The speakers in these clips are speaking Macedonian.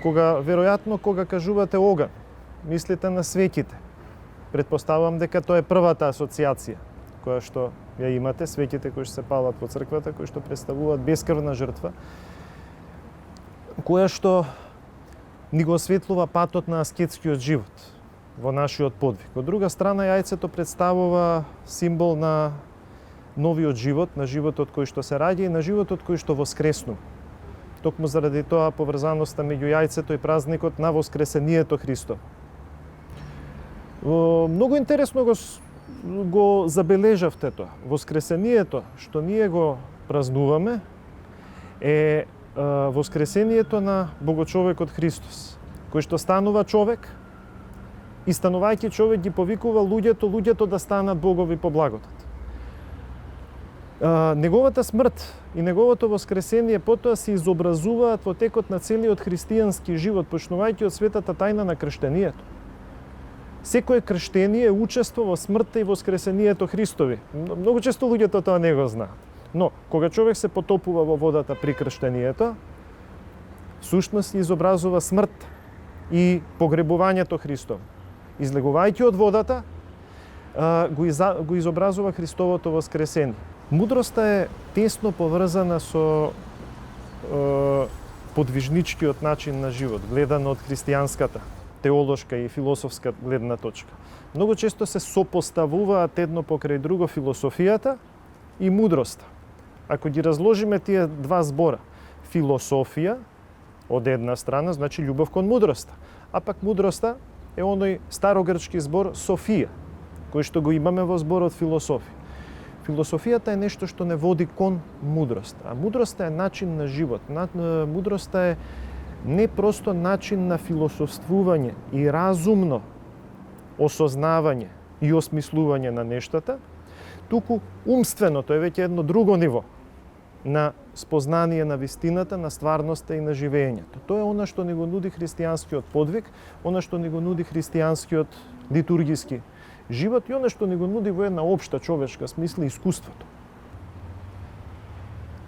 Кога кажувате оган, мислите на светите. Предпоставам дека тоа е првата асоциација која што ја имате, светите кои што се палат во црквата, кои што представуваат бескрвна жртва, која што ни го осветлува патот на аскетскиот живот во нашиот подвиг. Од друга страна, јајцето представува символ на новиот живот, на животот кој што се раѓа и на животот кој што воскреснува. Токму заради тоа поврзаноста меѓу јајцето и празникот на воскресението Христово. Многу интересно го забележавте тоа. Воскресението што ние го празнуваме е воскресението на Богочовекот Христос, кој што станува човек и станувајќи човек ги повикува луѓето да станат богови по благодат. Неговата смрт и неговото воскресение потоа се изобразуваат во текот на целиот христијански живот, почнувајќи од светата тајна на крштението. Секое крштение учество во смртта и воскресението Христови. Многу често луѓето тоа не го знаат. Но, кога човек се потопува во водата при крштението, всушност изобразува смрт и погребувањето Христово. Излегувајќи од водата, го изобразува Христовото воскресение. Мудроста е тесно поврзана со подвижничкиот начин на живот, гледано од христијанската, теолошка и философска гледна точка. Многу често се сопоставуваат едно покрај друго философијата и мудроста. Ако ги разложиме тие два збора, философија од една страна, значи љубов кон мудроста, а пак мудроста е оној старогрчки збор Софија, кој што го имаме во зборот философија. Философијата е нешто што не води кон мудрост, а мудроста е начин на живот. Мудроста е не просто начин на философствување и разумно осознавање и осмислување на нештата, туку умствено, тоа е веќе едно друго ниво на спознание на вистината, на стварноста и на живењето. Тоа е она што ни го нуди христијанскиот подвиг, она што ни го нуди христијанскиот литургиски живот и она што ни го нуди во една општа човечка смисла искуството.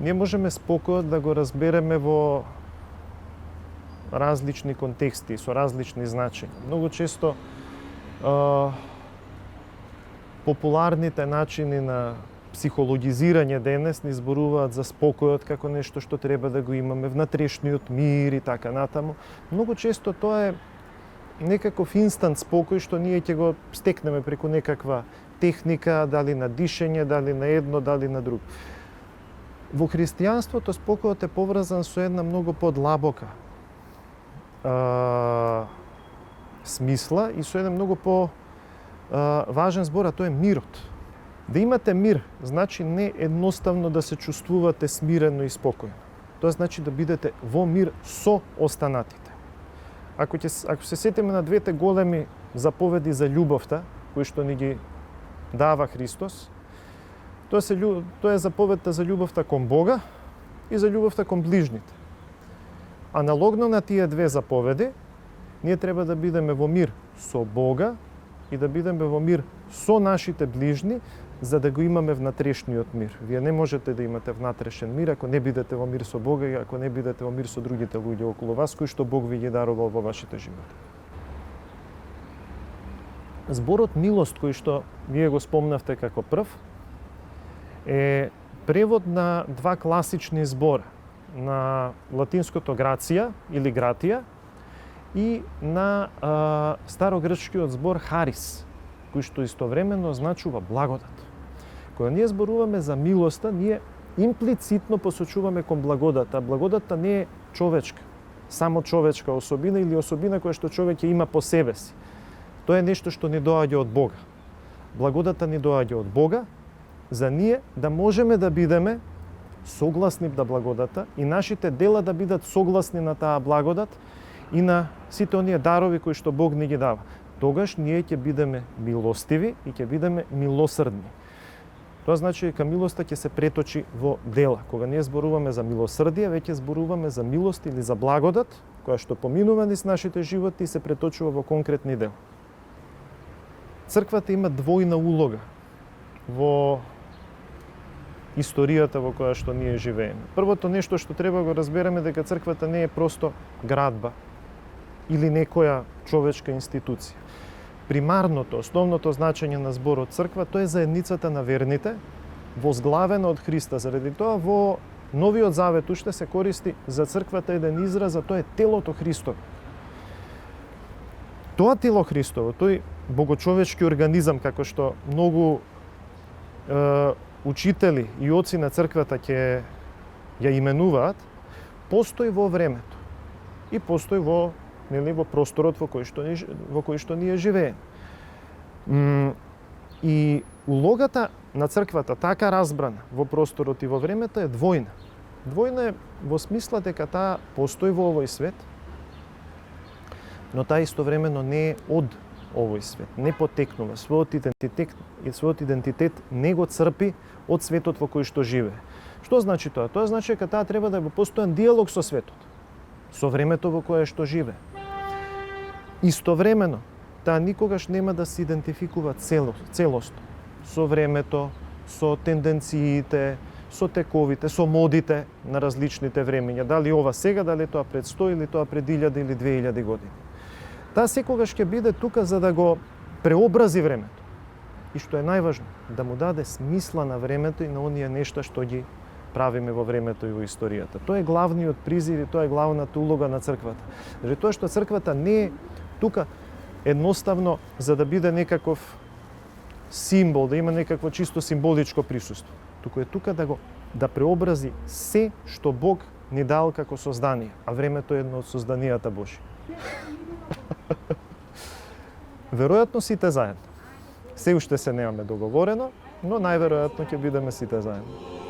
Ние можеме спокојот да го разбереме во различни контексти, со различни значења. Многу често популарните начини на психологизирање денес ни зборуваат за спокојот како нешто што треба да го имаме, внатрешниот мир и така натаму. Многу често тоа е некаков инстант спокој што ние ќе го стекнеме преку некаква техника, дали на дишење, дали на едно, дали на друго. Во христијанството спокојот е поврзан со една многу подлабока смисла и со еден многу важен збор, а тоа е мирот. Да имате мир, значи не едноставно да се чувствувате смирено и спокојно. Тоа значи да бидете во мир со останатите. Ако се сетиме на двете големи заповеди за љубовта, кои што ни ги дава Христос, тоа е заповедта за љубовта кон Бога и за љубовта кон ближните. Аналогно на тие две заповеди, ние треба да бидеме во мир со Бога и да бидеме во мир со нашите ближни, за да го имаме внатрешниот мир. Вие не можете да имате внатрешен мир ако не бидете во мир со Бога и ако не бидете во мир со другите луѓе околу вас, кои што Бог ви ги дарувал во вашите животи. Зборот милост, кој што вие го спомнавте како прв, е превод на два класични збора, на латинското грација или гратија и на старогрчкиот збор харис, кој што истовремено означува благодат. Кога ние зборуваме за милоста, ние имплицитно посочуваме кон благодата. Благодата не е човечка, само човечка особина или особина која што човек ја има по себе си. Тоа е нешто што ни доаѓа од Бога. Благодата ни доаѓа од Бога, за ние да можеме да бидеме согласни на благодата и нашите дела да бидат согласни на таа благодат и на сите оние дарови кои што Бог ни ги дава. Тогаш ние ќе бидеме милостиви и ќе бидеме милосрдни. Тоа значи дека милоста ќе се преточи во дела. Кога ние зборуваме за милосрдие, веќе зборуваме за милост или за благодат, која што поминува низ нашите животи и се преточува во конкретни дела. Црквата има двојна улога во историјата во која што ние живееме. Првото нешто што треба го разбереме дека црквата не е просто градба, или некоја човечка институција. Примарното, основното значење на зборот црква, тоа е заедницата на верните, возглавена од Христа. Заради тоа во Новиот Завет уште се користи за црквата еден израз, а тоа е телото Христово. Тоа тело Христово, тој богочовечки организам, како што многу учители и оци на црквата ќе ја именуваат, постои во времето и постои во просторот во кој што ние живееме. И улогата на црквата, така разбрана во просторот и во времето, е двојна. Двојна е во смисла дека таа постои во овој свет, но таа истовремено не е од овој свет, не потекнува. Својот идентитет не го црпи од светот во кој што живее. Што значи тоа? Тоа значи дека таа треба да е во постојан диалог со светот, со времето во кое што живее. Истовремено, таа никогаш нема да се идентификува целосно со времето, со тенденциите, со тековите, со модите на различните времења. Дали ова сега, дали тоа пред 100 или тоа пред 1000 или 2000 години. Таа секогаш ќе биде тука за да го преобрази времето. И што е најважно, да му даде смисла на времето и на оние нешта што ги правиме во времето и во историјата. Тоа е главниот призив и тоа е главната улога на црквата. Заради тоа што црквата не е тука едноставно за да биде некаков символ, да има некакво чисто символичко присуство. Туку е тука да преобрази се што Бог ни дал како создание, а времето е едно од созданијата Божи. Веројатно сите заедно. Се уште се немаме договорено, но најверојатно ќе бидеме сите заедно.